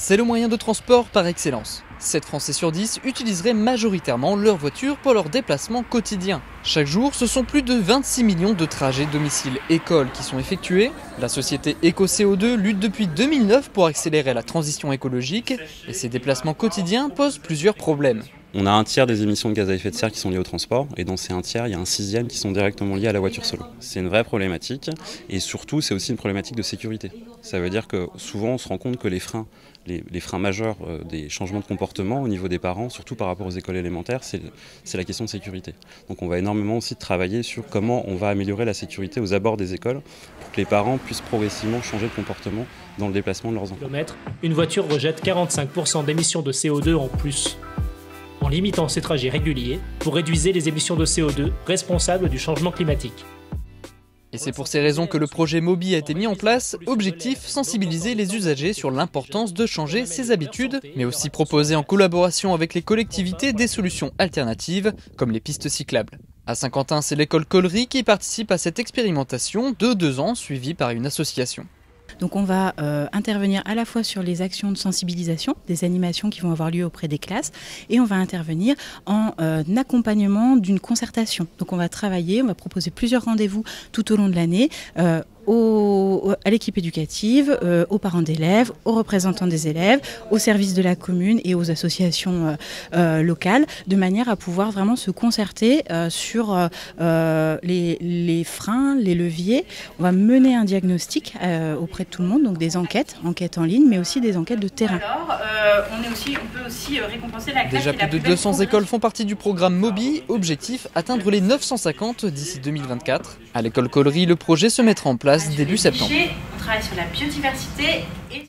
C'est le moyen de transport par excellence. 7 Français sur 10 utiliseraient majoritairement leur voiture pour leurs déplacements quotidiens. Chaque jour, ce sont plus de 26 millions de trajets domicile-école qui sont effectués. La société EcoCO2 lutte depuis 2009 pour accélérer la transition écologique et ces déplacements quotidiens posent plusieurs problèmes. On a un tiers des émissions de gaz à effet de serre qui sont liées au transport et dans ces un tiers, il y a un sixième qui sont directement liés à la voiture solo. C'est une vraie problématique et surtout c'est aussi une problématique de sécurité. Ça veut dire que souvent on se rend compte que les freins majeurs des changements de comportement au niveau des parents, surtout par rapport aux écoles élémentaires, c'est la question de sécurité. Donc on va énormément aussi travailler sur comment on va améliorer la sécurité aux abords des écoles pour que les parents puissent progressivement changer de comportement dans le déplacement de leurs enfants. Une voiture rejette 45% d'émissions de CO2 en plus. En limitant ces trajets réguliers, vous réduisez les émissions de CO2 responsables du changement climatique. Et c'est pour ces raisons que le projet Mobi a été mis en place. Objectif, sensibiliser les usagers sur l'importance de changer ses habitudes, mais aussi proposer en collaboration avec les collectivités des solutions alternatives, comme les pistes cyclables. À Saint-Quentin, c'est l'école Collery qui participe à cette expérimentation de 2 ans, suivie par une association. Donc on va intervenir à la fois sur les actions de sensibilisation, des animations qui vont avoir lieu auprès des classes, et on va intervenir en accompagnement d'une concertation. Donc on va proposer plusieurs rendez-vous tout au long de l'année, à l'équipe éducative, aux parents d'élèves, aux représentants des élèves, aux services de la commune et aux associations locales, de manière à pouvoir vraiment se concerter sur les freins, les leviers. On va mener un diagnostic auprès de tout le monde, donc des enquêtes en ligne, mais aussi des enquêtes de terrain. Alors, on peut aussi récompenser la classe. Déjà plus de 200 écoles font partie du programme Mobi. Objectif, atteindre les 950 d'ici 2024. À l'école Collery, le projet se mettra en place début septembre. On travaille sur la biodiversité et